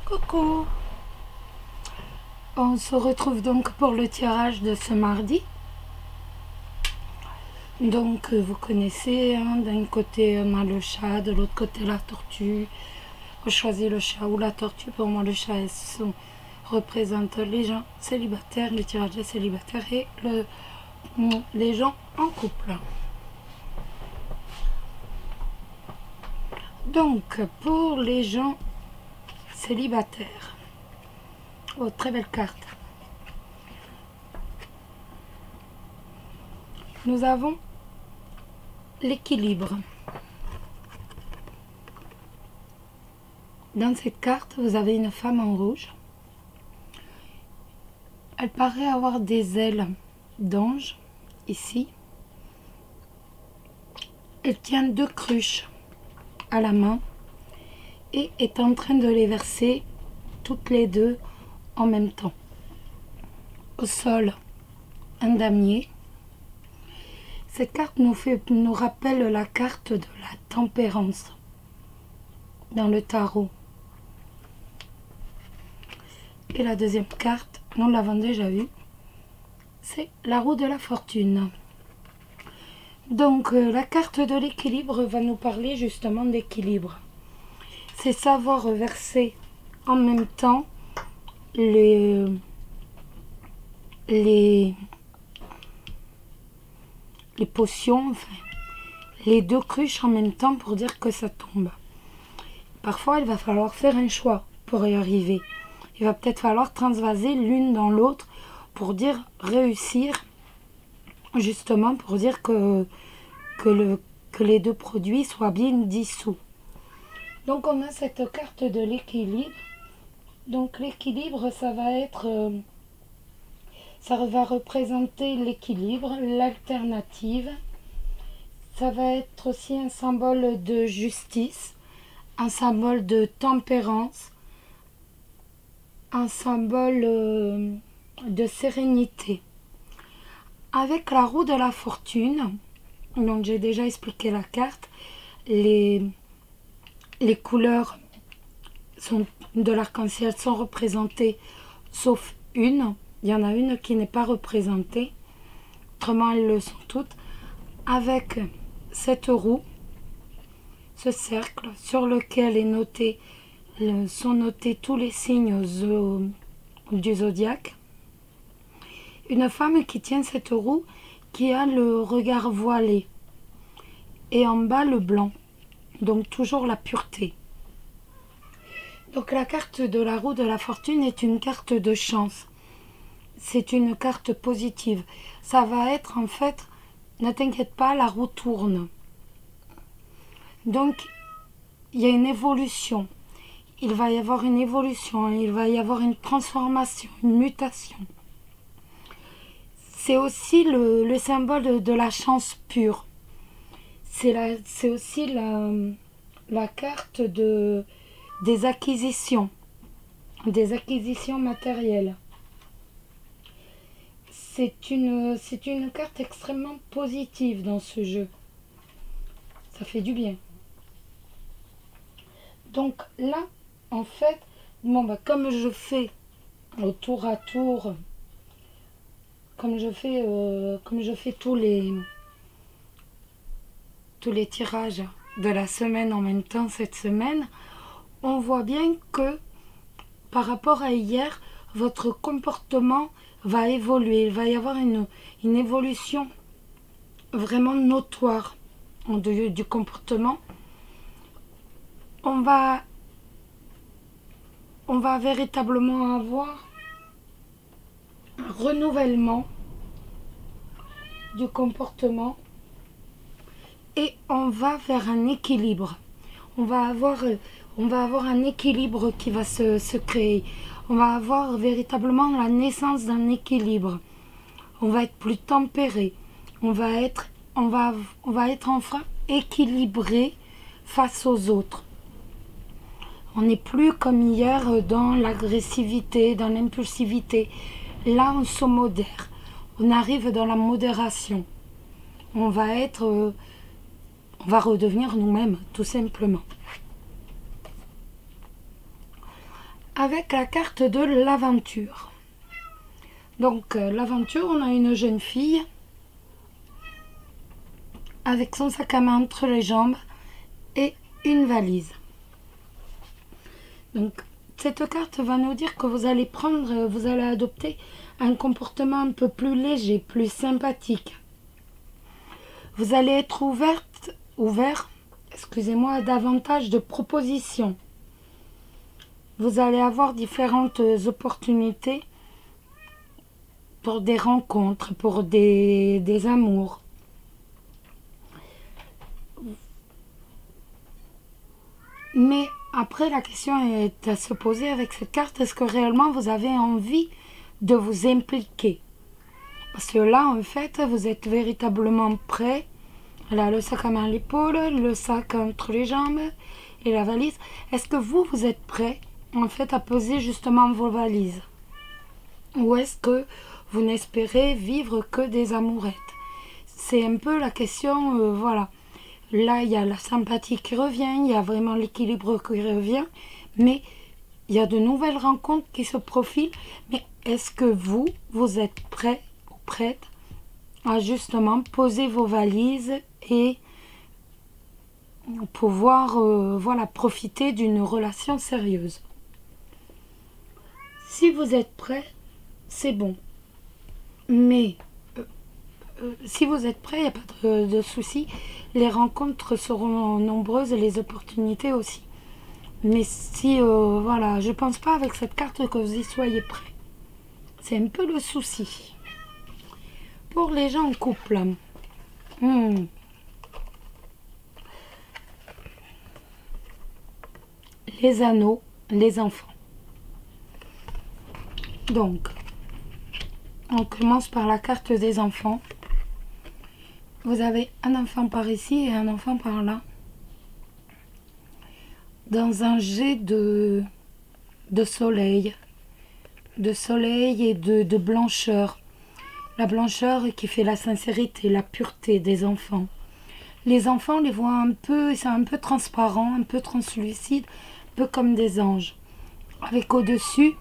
Coucou! On se retrouve donc pour le tirage de ce mardi. Donc vous connaissez, hein, d'un côté on a le chat, de l'autre côté la tortue. Vous choisissez le chat ou la tortue. Pour moi le chat représente les gens célibataires, le tirage des célibataires et les gens en couple. Donc pour les gens célibataires, oh très belle carte. Nous avons l'équilibre. Dans cette carte, vous avez une femme en rouge. Elle paraît avoir des ailes d'ange, ici. Elle tient 2 cruches à la main et est en train de les verser toutes les 2 en même temps. Au sol, un damier. Cette carte nous rappelle la carte de la tempérance dans le tarot. Et la deuxième carte, nous l'avons déjà vue, c'est la roue de la fortune. Donc la carte de l'équilibre va nous parler justement d'équilibre. C'est savoir verser en même temps les potions, enfin, les 2 cruches en même temps pour dire que ça tombe. Parfois, il va falloir faire un choix pour y arriver. Il va peut-être falloir transvaser l'une dans l'autre pour dire réussir, justement pour dire que les 2 produits soient bien dissous. Donc on a cette carte de l'équilibre. Donc l'équilibre, ça va être... ça va représenter l'équilibre, l'alternative. Ça va être aussi un symbole de justice, un symbole de tempérance, un symbole de sérénité. Avec la roue de la fortune, donc j'ai déjà expliqué la carte, les couleurs de l'arc-en-ciel sont représentées sauf une. Il y en a une qui n'est pas représentée, autrement elles le sont toutes. Avec cette roue, ce cercle sur lequel sont notés tous les signes du zodiaque. Une femme qui tient cette roue, qui a le regard voilé. Et en bas le blanc, donc toujours la pureté. Donc la carte de la roue de la fortune est une carte de chance. C'est une carte positive. Ça va être en fait, ne t'inquiète pas, la roue tourne. Donc il y a une évolution. Il va y avoir une évolution, il va y avoir une transformation, une mutation. C'est aussi le symbole de la chance pure. C'est aussi la carte des acquisitions matérielles. C'est une carte extrêmement positive dans ce jeu. Ça fait du bien. Donc là, en fait, bon, comme je fais au tour à tour, comme je fais tous les tirages de la semaine en même temps cette semaine, on voit bien que par rapport à hier, votre comportement va évoluer. Il va y avoir une évolution vraiment notoire du comportement. On va véritablement avoir un renouvellement du comportement et on va vers un équilibre. On va avoir un équilibre qui va se créer. On va avoir véritablement la naissance d'un équilibre. On va être plus tempéré. On va être enfin équilibré face aux autres. On n'est plus comme hier dans l'agressivité, dans l'impulsivité. Là, on se modère. On arrive dans la modération. On va redevenir nous-mêmes, tout simplement. avec la carte de l'aventure. Donc l'aventure, on a une jeune fille avec son sac à main entre les jambes et une valise. Donc cette carte va nous dire que vous allez adopter un comportement un peu plus léger, plus sympathique. Vous allez être ouvert, à davantage de propositions. Vous allez avoir différentes opportunités pour des rencontres, pour des amours. Mais après, la question est à se poser avec cette carte, est-ce que réellement vous avez envie de vous impliquer? Parce que là, en fait, vous êtes véritablement prêt. Là, le sac à main à l'épaule, le sac entre les jambes et la valise. Est-ce que vous êtes prêt, en fait, à poser justement vos valises? Ou est-ce que vous n'espérez vivre que des amourettes? C'est un peu la question, voilà. Là, il y a la sympathie qui revient, il y a vraiment l'équilibre qui revient, mais il y a de nouvelles rencontres qui se profilent. Mais est-ce que vous êtes prêt ou prête à justement poser vos valises et pouvoir profiter d'une relation sérieuse? Si vous êtes prêt, c'est bon. Mais si vous êtes prêt, il n'y a pas de souci. Les rencontres seront nombreuses et les opportunités aussi. Mais si, je pense pas avec cette carte que vous y soyez prêt. C'est un peu le souci. Pour les gens en couple, les anneaux, les enfants. Donc, on commence par la carte des enfants. Vous avez un enfant par ici et un enfant par là. Dans un jet de soleil. De soleil et de blancheur. La blancheur qui fait la sincérité, la pureté des enfants. Les enfants, on les voit un peu, c'est un peu transparent, un peu translucide, un peu comme des anges. Avec au-dessus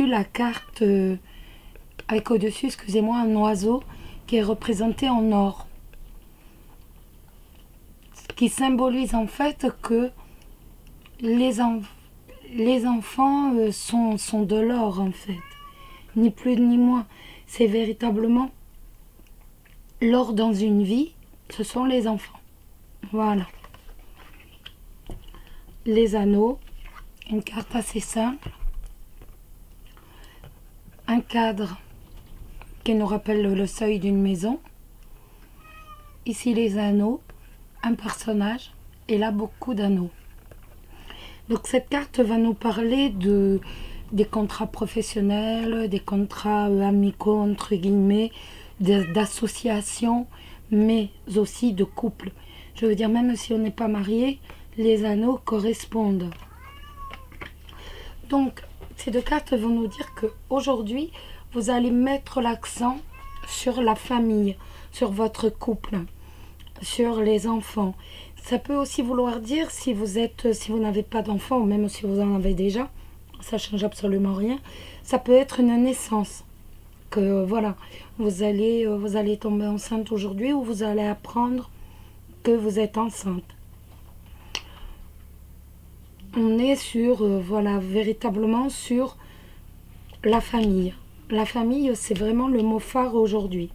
la carte, avec au-dessus, excusez-moi, un oiseau qui est représenté en or. Ce qui symbolise en fait que les enfants sont de l'or en fait. Ni plus ni moins. C'est véritablement l'or dans une vie, ce sont les enfants. Voilà. Les anneaux, une carte assez simple. Un cadre qui nous rappelle le seuil d'une maison. Ici les anneaux, un personnage et là beaucoup d'anneaux. Donc cette carte va nous parler des contrats professionnels, des contrats amicaux entre guillemets, d'associations, mais aussi de couple. Je veux dire, même si on n'est pas marié, les anneaux correspondent. Donc ces deux cartes vont nous dire qu'aujourd'hui, vous allez mettre l'accent sur la famille, sur votre couple, sur les enfants. Ça peut aussi vouloir dire, si vous n'avez pas d'enfants, ou même si vous en avez déjà, ça ne change absolument rien, ça peut être une naissance. Que voilà, vous allez tomber enceinte aujourd'hui ou vous allez apprendre que vous êtes enceinte. On est sur, véritablement sur la famille. La famille, c'est vraiment le mot phare aujourd'hui.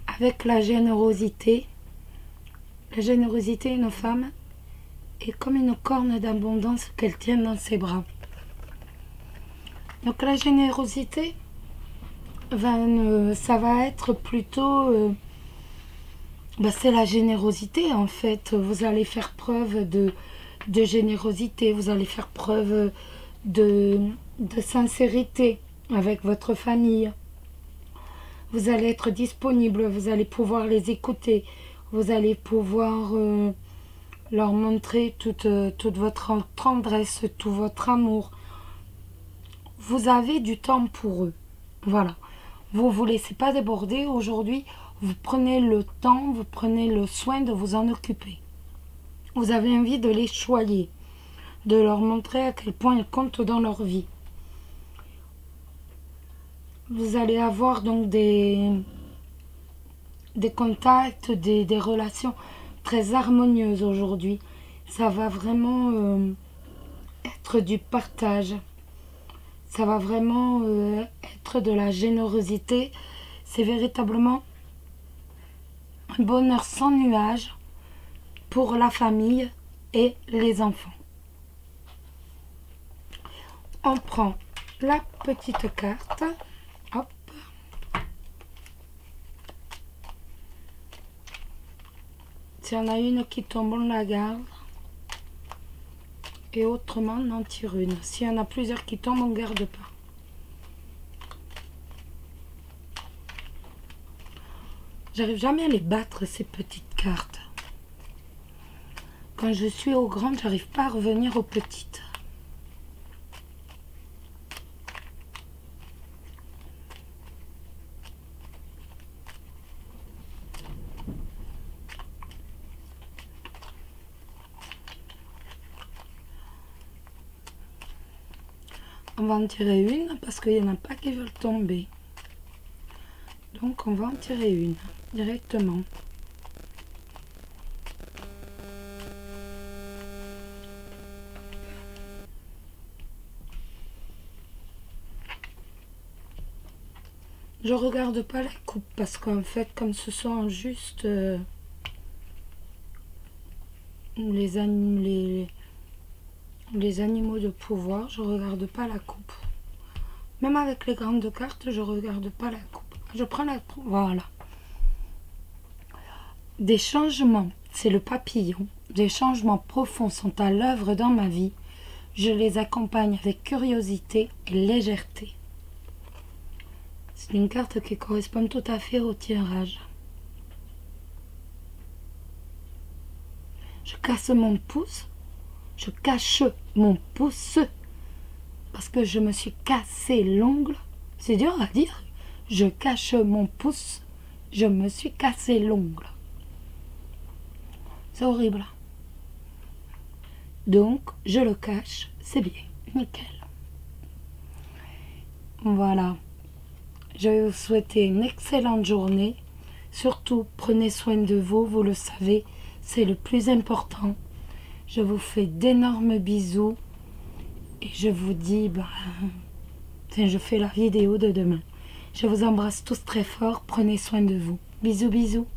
Avec la générosité, une femme est comme une corne d'abondance qu'elle tient dans ses bras. Donc la générosité, ça va être plutôt... c'est la générosité en fait. Vous allez faire preuve de générosité, vous allez faire preuve de sincérité avec votre famille. Vous allez être disponible, vous allez pouvoir les écouter, vous allez pouvoir leur montrer toute votre tendresse, tout votre amour. Vous avez du temps pour eux. Voilà. Vous ne vous laissez pas déborder aujourd'hui. vous prenez le temps, vous prenez le soin de vous en occuper. Vous avez envie de les choyer, de leur montrer à quel point ils comptent dans leur vie. Vous allez avoir donc des contacts, des relations très harmonieuses aujourd'hui. Ça va vraiment être du partage. Ça va vraiment être de la générosité. C'est véritablement un bonheur sans nuage pour la famille et les enfants. On prend la petite carte. Hop. S'il y en a une qui tombe, on la garde. Et autrement, on en tire une. S'il y en a plusieurs qui tombent, on ne garde pas. J'arrive jamais à les battre, ces petites cartes. Quand je suis aux grandes, j'arrive pas à revenir aux petites. On va en tirer une parce qu'il n'y en a pas qui veulent tomber. Donc on va en tirer une directement. Je regarde pas la coupe parce qu'en fait comme ce sont juste les animaux de pouvoir, je regarde pas la coupe. Même avec les grandes cartes, je regarde pas la coupe. Je prends la coupe, voilà. Des changements, c'est le papillon. Des changements profonds sont à l'œuvre dans ma vie. Je les accompagne avec curiosité et légèreté. C'est une carte qui correspond tout à fait au tirage. Je casse mon pouce. Je cache mon pouce parce que je me suis cassé l'ongle. C'est dur à dire. Je cache mon pouce. Je me suis cassé l'ongle. C'est horrible. Donc, je le cache. C'est bien. Nickel. Voilà. Je vais vous souhaiter une excellente journée. Surtout, prenez soin de vous. Vous le savez, c'est le plus important. Je vous fais d'énormes bisous et je vous dis, je fais la vidéo de demain. Je vous embrasse tous très fort, prenez soin de vous. Bisous, bisous.